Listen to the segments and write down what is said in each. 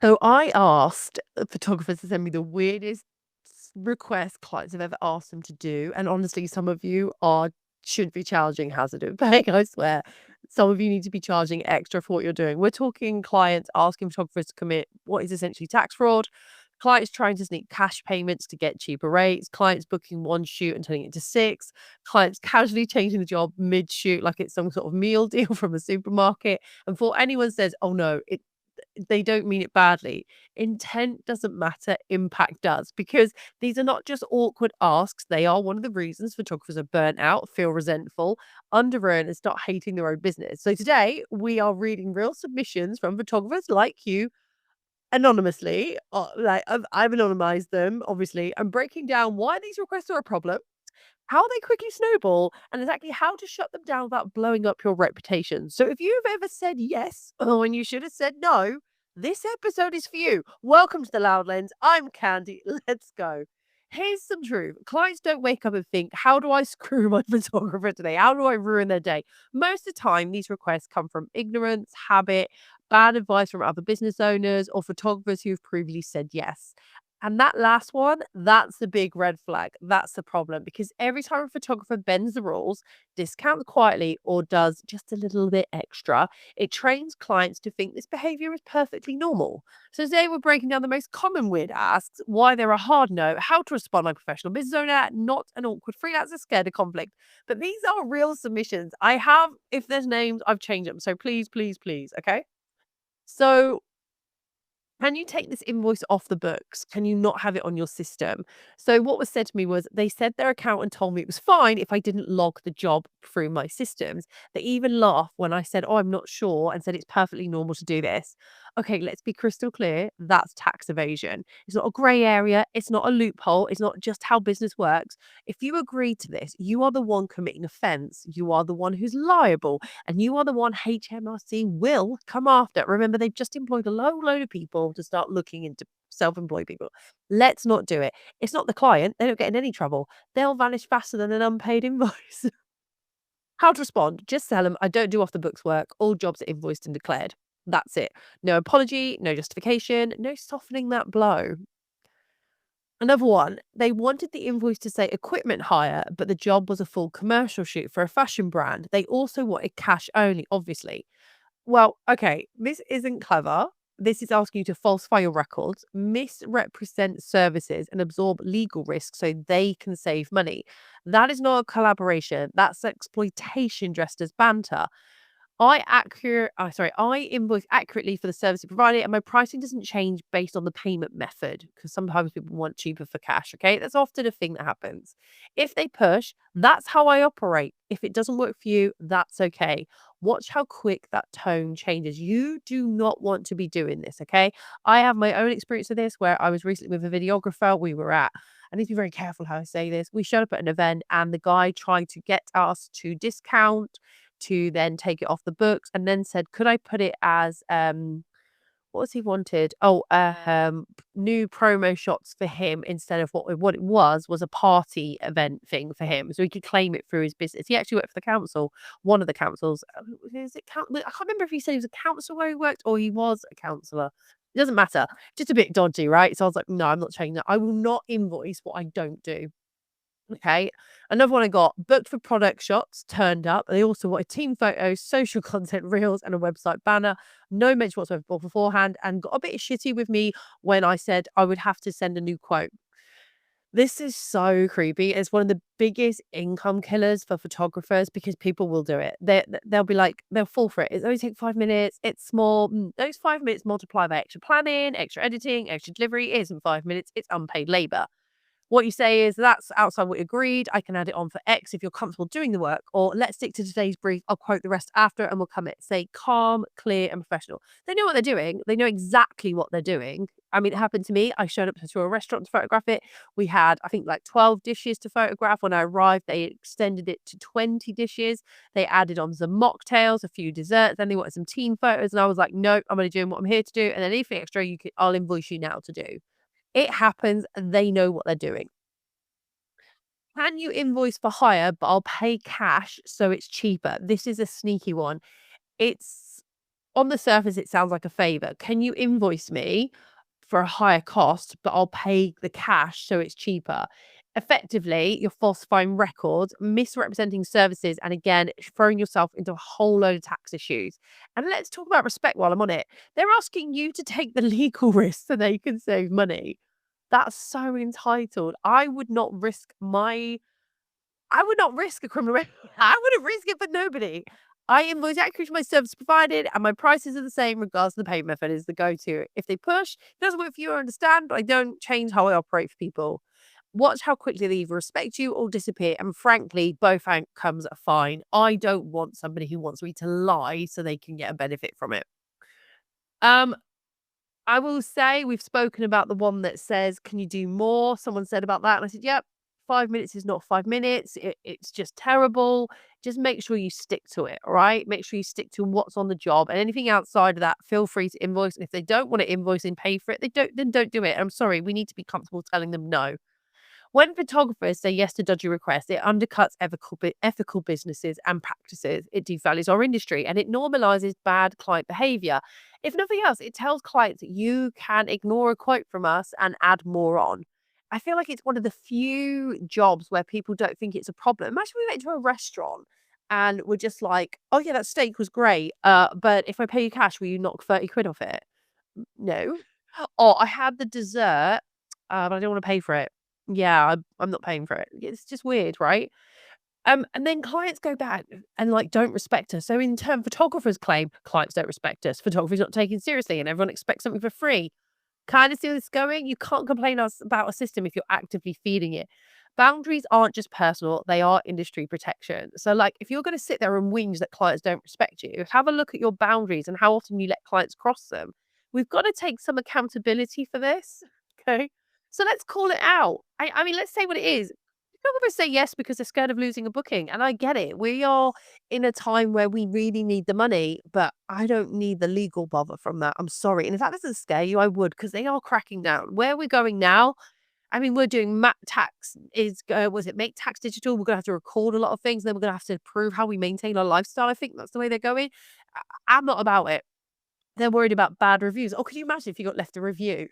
So I asked photographers to send me the weirdest request clients have ever asked them to do. And honestly, some of you are should be charging hazard of pay, I swear. Some of you need to be charging extra for what you're doing. We're talking clients asking photographers to commit what is essentially tax fraud, clients trying to sneak cash payments to get cheaper rates, clients booking one shoot and turning it into six, clients casually changing the job mid shoot like it's some sort of meal deal from a supermarket. And before anyone says, oh no, they don't mean it badly. Intent doesn't matter, impact does, because these are not just awkward asks. They are one of the reasons photographers are burnt out, feel resentful, underearn, and start hating their own business. So today we are reading real submissions from photographers like you anonymously. I've anonymized them, obviously, and breaking down why these requests are a problem, how they quickly snowball, and exactly how to shut them down without blowing up your reputation. So if you've ever said yes when you should have said no, this episode is for you. Welcome to the Loud Lens. I'm Khandie. Let's go. Here's some truth. Clients don't wake up and think, how do I screw my photographer today? How do I ruin their day? Most of the time, these requests come from ignorance, habit, bad advice from other business owners, or photographers who've previously said yes. And that last one, that's the big red flag. That's the problem because every time a photographer bends the rules, discounts quietly, or does just a little bit extra, it trains clients to think this behavior is perfectly normal. So today we're breaking down the most common weird asks, why they're a hard no, how to respond like a professional business owner, not an awkward freelancer scared of conflict. But these are real submissions. I have, if there's names, I've changed them. So please, please, please, okay? So can you take this invoice off the books? Can you not have it on your system? So what was said to me was they said their accountant told me it was fine if I didn't log the job through my systems. They even laughed when I said, "Oh, I'm not sure," and said it's perfectly normal to do this. Okay, let's be crystal clear. That's tax evasion. It's not a grey area. It's not a loophole. It's not just how business works. If you agree to this, you are the one committing offence. You are the one who's liable. And you are the one HMRC will come after. Remember, they've just employed a load of people to start looking into self-employed people. Let's not do it. It's not the client. They don't get in any trouble. They'll vanish faster than an unpaid invoice. How to respond? Just tell them I don't do off the books work. All jobs are invoiced and declared. That's it. No apology, no justification, no softening that blow. Another one, they wanted the invoice to say equipment hire, but the job was a full commercial shoot for a fashion brand. They also wanted cash only, obviously. Well, okay, this isn't clever. This is asking you to falsify your records, misrepresent services, and absorb legal risks so they can save money. That is not a collaboration. That's exploitation dressed as banter. I invoice accurately for the service provided, and my pricing doesn't change based on the payment method because sometimes people want cheaper for cash. Okay, that's often a thing that happens. If they push, that's how I operate. If it doesn't work for you, that's okay. Watch how quick that tone changes. You do not want to be doing this. Okay, I have my own experience with this where I was recently with a videographer. I need to be very careful how I say this. We showed up at an event and the guy tried to get us to discount to then take it off the books and then said, could I put it as what was he wanted? Oh, new promo shots for him instead of what it was a party event thing for him, so he could claim it through his business. He actually worked for the council, one of the councils. Is it I can't remember if he said he was a council where he worked or he was a councillor. It doesn't matter. Just a bit dodgy, right? So I was like, no, I'm not changing that. I will not invoice what I don't do. Okay. Another one I got booked for product shots, turned up. They also wanted team photos, social content reels, and a website banner. No mention whatsoever beforehand, and got a bit shitty with me when I said I would have to send a new quote. This is so creepy. It's one of the biggest income killers for photographers because people will do it. They'll be like, they'll fall for it. It's only take 5 minutes. It's small. Those 5 minutes multiply by extra planning, extra editing, extra delivery. It isn't 5 minutes. It's unpaid labor. What you say is, "That's outside what you agreed. I can add it on for X if you're comfortable doing the work," or, "Let's stick to today's brief. I'll quote the rest after and we'll commit." Say calm, clear, and professional. They know what they're doing. They know exactly what they're doing. I mean, it happened to me. I showed up to a restaurant to photograph it. We had, I think, like 12 dishes to photograph. When I arrived, they extended it to 20 dishes. They added on some mocktails, a few desserts, then they wanted some team photos. And I was like, "No, I'm only doing what I'm here to do. And then anything extra, I'll invoice you now to do." It happens. They know what they're doing. Can you invoice for hire, but I'll pay cash so it's cheaper? This is a sneaky one. It's on the surface, it sounds like a favor. Can you invoice me for a higher cost, but I'll pay the cash so it's cheaper? Effectively, you're falsifying records, misrepresenting services, and again, throwing yourself into a whole load of tax issues. And let's talk about respect while I'm on it. They're asking you to take the legal risk so they can save money. That's so entitled. I would not risk a criminal I wouldn't risk it for nobody. I invoice accuracy for my service provided, and my prices are the same regardless of the payment method is the go-to. If they push, it doesn't work for you, I understand, but I don't change how I operate for people. Watch how quickly they either respect you or disappear, and frankly, both outcomes are fine. I don't want somebody who wants me to lie so they can get a benefit from it. Um, I will say we've spoken about the one that says, "Can you do more?" Someone said about that, and I said, "Yep, 5 minutes is not 5 minutes. It's just terrible. Just make sure you stick to it, all right? Make sure you stick to what's on the job, and anything outside of that, feel free to invoice. And if they don't want to invoice and pay for it, then don't do it. I'm sorry, we need to be comfortable telling them no. When photographers say yes to dodgy requests, it undercuts ethical businesses and practices. It devalues our industry and it normalizes bad client behavior. If nothing else, it tells clients that you can ignore a quote from us and add more on. I feel like it's one of the few jobs where people don't think it's a problem. Imagine we went to a restaurant and we're just like, oh, yeah, that steak was great. But if I pay you cash, will you knock 30 quid off it? No. Or I had the dessert, but I don't want to pay for it. Yeah, I'm not paying for it. It's just weird, right? And then clients go back and like don't respect us. So in turn, photographers claim clients don't respect us. Photography is not taken seriously, and everyone expects something for free. Kind of see where this is going. You can't complain about a system if you're actively feeding it. Boundaries aren't just personal, they are industry protection. So, like, if you're going to sit there and whinge that clients don't respect you, have a look at your boundaries and how often you let clients cross them. We've got to take some accountability for this. Okay. So let's call it out. I mean, let's say what it is. Photographers say yes because they're scared of losing a booking. And I get it. We are in a time where we really need the money, but I don't need the legal bother from that. I'm sorry. And if that doesn't scare you, I would, because they are cracking down. Where we're going now, I mean, we're doing tax is was it make tax digital? We're gonna have to record a lot of things, then we're gonna have to prove how we maintain our lifestyle. I think that's the way they're going. I'm not about it. They're worried about bad reviews. Oh, could you imagine if you got left a review?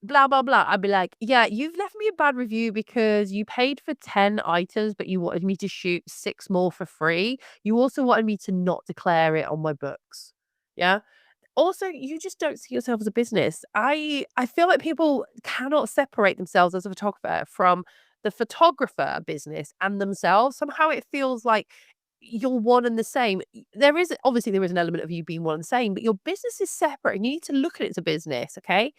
Blah, blah, blah. I'd be like, yeah, you've left me a bad review because you paid for 10 items, but you wanted me to shoot 6 more for free. You also wanted me to not declare it on my books. Yeah. Also, you just don't see yourself as a business. I feel like people cannot separate themselves as a photographer from the photographer business and themselves. Somehow it feels like you're one and the same. There is an element of you being one and the same, but your business is separate and you need to look at it as a business, okay?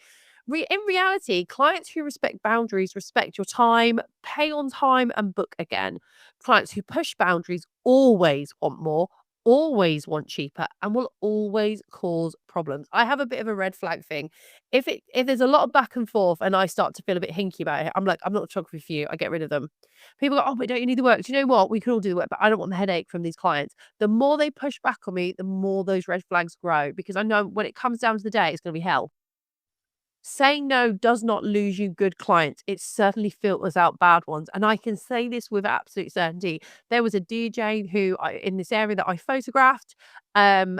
In reality, clients who respect boundaries respect your time, pay on time, and book again. Clients who push boundaries always want more, always want cheaper, and will always cause problems. I have a bit of a red flag thing. If there's a lot of back and forth and I start to feel a bit hinky about it, I'm like, I'm not the photographer for you. I get rid of them. People go, oh, but don't you need the work? Do you know what? We can all do the work, but I don't want the headache from these clients. The more they push back on me, the more those red flags grow because I know when it comes down to the day, it's going to be hell. Saying no does not lose you good clients. It certainly filters out bad ones. And I can say this with absolute certainty. There was a DJ in this area that I photographed, and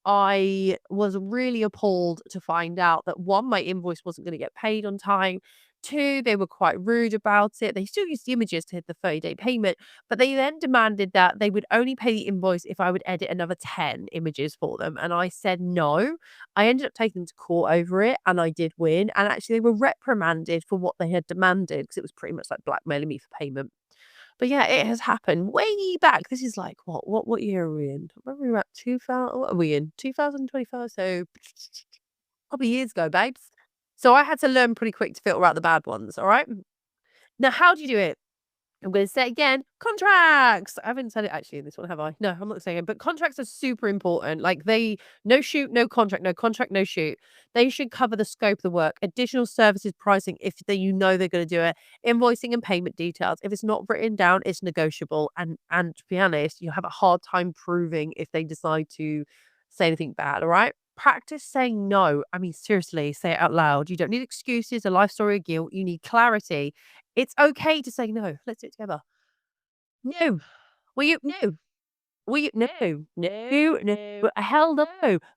I was really appalled to find out that one, my invoice wasn't going to get paid on time. Two, they were quite rude about it. They still used the images to hit the 30-day payment, but they then demanded that they would only pay the invoice if I would edit another 10 images for them. And I said no. I ended up taking them to court over it, and I did win, and actually they were reprimanded for what they had demanded because it was pretty much like blackmailing me for payment. But yeah, it has happened way back. This is like what year are we in? Remember we were at 2000 what are we in? 2025, so couple of years ago, babes. So I had to learn pretty quick to filter out the bad ones, all right? Now, how do you do it? I'm going to say it again, contracts. I haven't said it actually in this one, have I? No, I'm not saying it, but contracts are super important. No shoot, no contract, no contract, no shoot. They should cover the scope of the work, additional services pricing if you know they're going to do it, invoicing and payment details. If it's not written down, it's negotiable. And to be honest, you have a hard time proving if they decide to say anything bad. All right. Practice saying no. I mean, seriously, say it out loud. You don't need excuses, a life story, of guilt. You need clarity. It's okay to say no. Let's do it together. No. Will you? No. We no, no, no, hell no,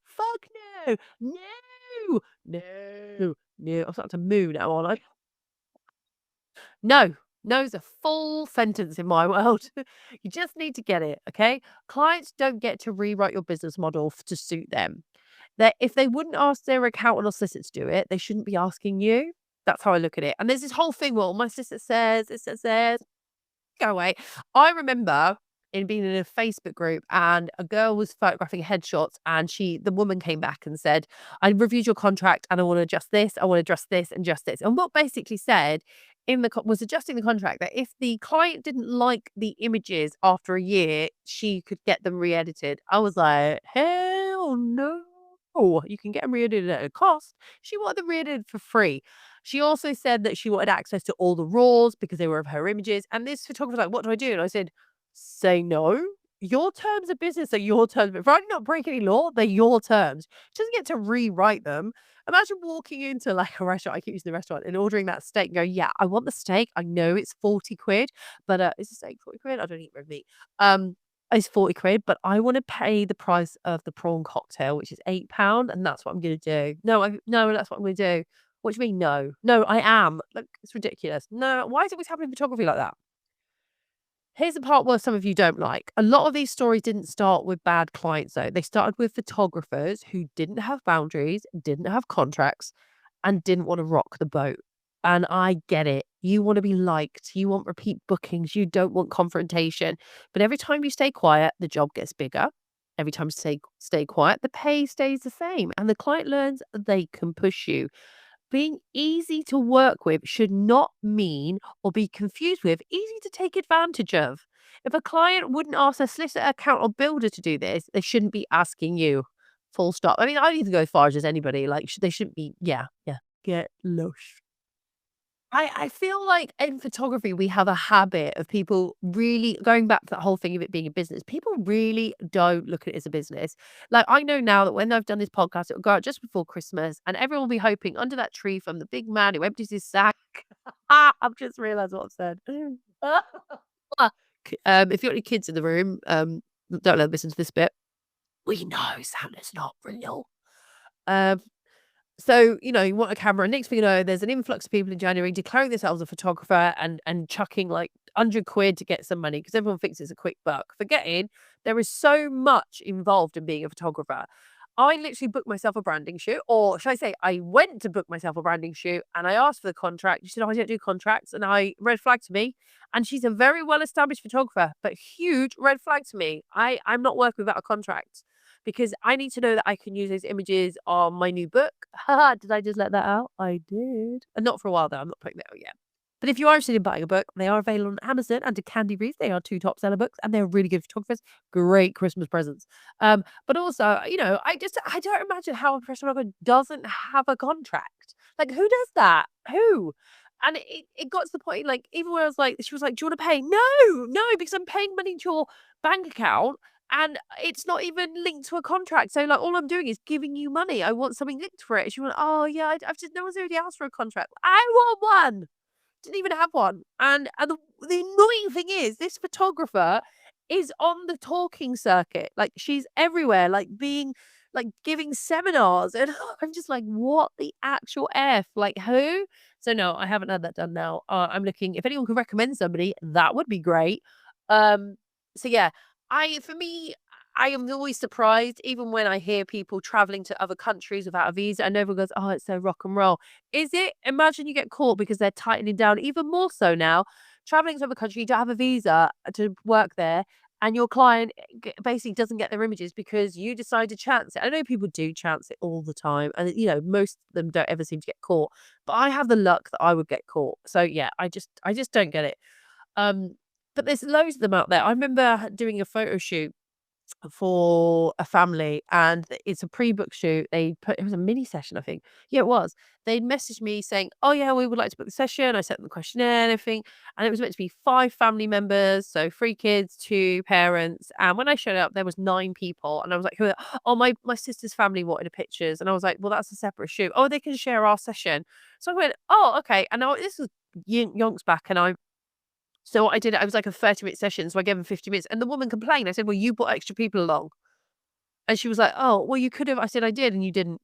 fuck no, no, no, no. I'm starting to moo now, aren't I? No. No's a full sentence in my world. You just need to get it, okay? Clients don't get to rewrite your business model to suit them. That if they wouldn't ask their accountant or solicitor to do it, they shouldn't be asking you. That's how I look at it. And there's this whole thing, well, my sister says, it says, go away. I remember in being in a Facebook group and a girl was photographing headshots and the woman came back and said, I reviewed your contract and I want to adjust this, I want to adjust this and just this. And what basically said in was adjusting the contract that if the client didn't like the images after a year, she could get them re-edited. I was like, hell no. You can get them re-edited at a cost. She wanted them re-edited for free. She also said that she wanted access to all the raws because they were of her images. And this photographer was like, what do I do? And I said, say no. Your terms of business are your terms. If I do not break any law, they're your terms. She doesn't get to rewrite them. Imagine walking into like a restaurant, I keep using the restaurant, and ordering that steak and go, yeah, I want the steak. I know it's 40 quid, but is the steak 40 quid? I don't eat red meat. It's 40 quid, but I want to pay the price of the prawn cocktail, which is £8, and that's what I'm going to do. No, that's what I'm going to do. What do you mean, no? No, I am. Like, it's ridiculous. No, why is it always happening in photography like that? Here's the part where some of you don't like. A lot of these stories didn't start with bad clients, though. They started with photographers who didn't have boundaries, didn't have contracts, and didn't want to rock the boat. And I get it. You want to be liked. You want repeat bookings. You don't want confrontation. But every time you stay quiet, the job gets bigger. Every time you stay quiet, the pay stays the same. And the client learns they can push you. Being easy to work with should not mean or be confused with easy to take advantage of. If a client wouldn't ask a solicitor, account, or builder to do this, they shouldn't be asking you. Full stop. I mean, I'd even go as far as anybody. Like, they shouldn't be, yeah, yeah. Get lush. I feel like in photography, we have a habit of people really going back to that whole thing of it being a business. People really don't look at it as a business. Like, I know now that when I've done this podcast, it'll go out just before Christmas and everyone will be hoping under that tree from the big man who empties his sack. I've just realized what I've said. If you've got any kids in the room, don't let them listen to this bit. We know Santa's not real. Um, so, you want a camera. Next thing you know, there's an influx of people in January declaring themselves a photographer and chucking like 100 quid to get some money because everyone thinks it's a quick buck. Forgetting there is so much involved in being a photographer. I literally booked myself a branding shoot, or should I say, I went to book myself a branding shoot and I asked for the contract. She said, oh, I don't do contracts. And I red flag to me. And she's a very well established photographer, but huge red flag to me. I'm not working without a contract because I need to know that I can use those images on my new book. Haha, did I just let that out? I did. And not for a while, though. I'm not putting that out yet. But if you are interested in buying a book, they are available on Amazon under Khandie Reads. They are two top seller books and they're really good photographers. Great Christmas presents. But also, I don't imagine how a professional photographer doesn't have a contract. Like, who does that? Who? And it got to the point, like, even when I was like, she was like, do you want to pay? No, because I'm paying money to your bank account and it's not even linked to a contract. So, like, all I'm doing is giving you money. I want something linked for it. She went, oh, yeah, I've just, no one's already asked for a contract. I want one. Didn't even have one. And the annoying thing is, this photographer is on the talking circuit. Like, she's everywhere, like, giving seminars. And I'm just like, what the actual F? Like, who? So, no, I haven't had that done now. I'm looking, if anyone could recommend somebody, that would be great. So yeah, for me, I am always surprised, even when I hear people traveling to other countries without a visa, and everyone goes, "Oh, it's so rock and roll." Is it? Imagine you get caught because they're tightening down even more so now. Traveling to other country, you don't have a visa to work there, and your client basically doesn't get their images because you decide to chance it. I know people do chance it all the time, and most of them don't ever seem to get caught. But I have the luck that I would get caught. So yeah, I just don't get it. Um, but there's loads of them out there. I remember doing a photo shoot for a family and it's a pre-book shoot. It was a mini session, I think. Yeah, it was. They messaged me saying, oh yeah, we would like to book the session. I sent them the questionnaire and everything. And it was meant to be 5 family members. So 3 kids, 2 parents. And when I showed up, there was 9 people. And I was like, oh, my sister's family wanted the pictures. And I was like, well, that's a separate shoot. Oh, they can share our session. So I went, oh, okay. And this was yonks back and I So I did it. I was like a 30-minute session. So I gave him 50 minutes. And the woman complained. I said, well, you brought extra people along. And she was like, oh, well, you could have. I said, I did, and you didn't.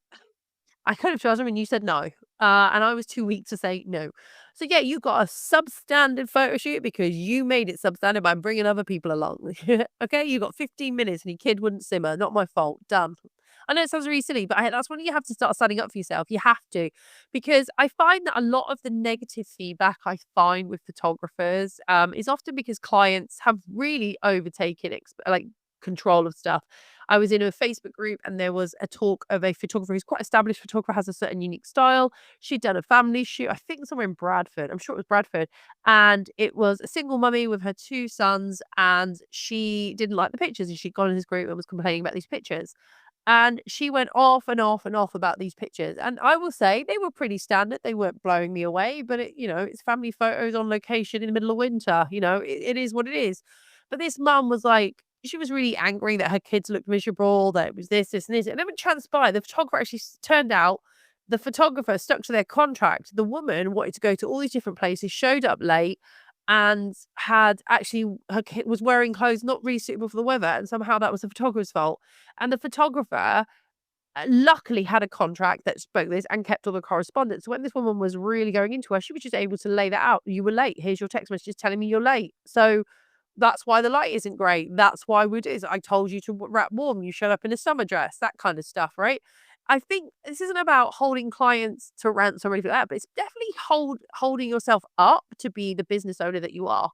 I could have chosen and you said no. And I was too weak to say no. So yeah, you got a substandard photo shoot because you made it substandard by bringing other people along. Okay, you got 15 minutes and your kid wouldn't simmer. Not my fault. Done. I know it sounds really silly, but that's when you have to start standing up for yourself. You have to, because I find that a lot of the negative feedback I find with photographers is often because clients have really overtaken like control of stuff. I was in a Facebook group and there was a talk of a photographer who's quite established photographer, has a certain unique style. She'd done a family shoot, I think somewhere in Bradford. I'm sure it was Bradford. And it was a single mummy with her two sons, and she didn't like the pictures. And she'd gone in his group and was complaining about these pictures. And she went off and off and off about these pictures. And I will say they were pretty standard. They weren't blowing me away, but it's family photos on location in the middle of winter. It is what it is. But this mum was like, she was really angry that her kids looked miserable, that it was this, this, and this. And then it transpired, the photographer actually turned out the photographer stuck to their contract. The woman wanted to go to all these different places, showed up late, and had actually her kid was wearing clothes not really suitable for the weather, and somehow that was the photographer's fault. And the photographer luckily had a contract that spoke this and kept all the correspondence. So when this woman was really going into her, she was just able to lay that out. You were late. Here's your text message telling me you're late. So that's why the light isn't great. That's why we do. I told you to wrap warm. You showed up in a summer dress. That kind of stuff, right? I think this isn't about holding clients to ransom or anything like that, but it's definitely holding yourself up to be the business owner that you are,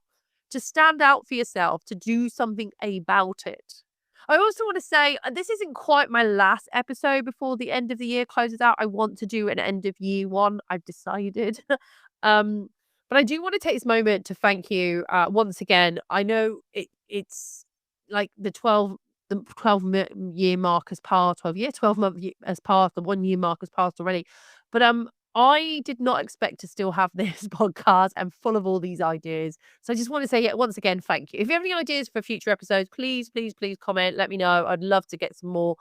to stand out for yourself, to do something about it. I also want to say this isn't quite my last episode before the end of the year closes out. I want to do an end of year one. I've decided. um, but I do want to take this moment to thank you once again. I know it's like the 12 year mark has passed, 12-month has passed, the 1 year mark has passed already. But I did not expect to still have this podcast and full of all these ideas. So I just want to say once again, thank you. If you have any ideas for future episodes, please, please, please comment. Let me know. I'd love to get some more.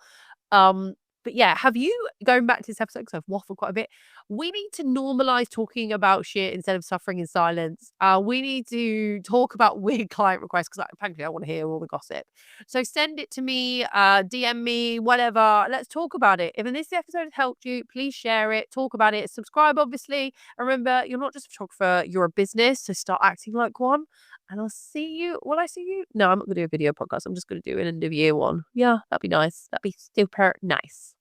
Um, but yeah, have you going back to this episode because I've waffled quite a bit? We need to normalize talking about shit instead of suffering in silence. We need to talk about weird client requests because frankly, I want to hear all the gossip. So send it to me, DM me, whatever. Let's talk about it. If this episode has helped you, please share it, talk about it, subscribe, obviously. And remember, you're not just a photographer, you're a business, so start acting like one. And I'll see you. Will I see you? No, I'm not going to do a video podcast. I'm just going to do an end of year one. Yeah, that'd be nice. That'd be super nice.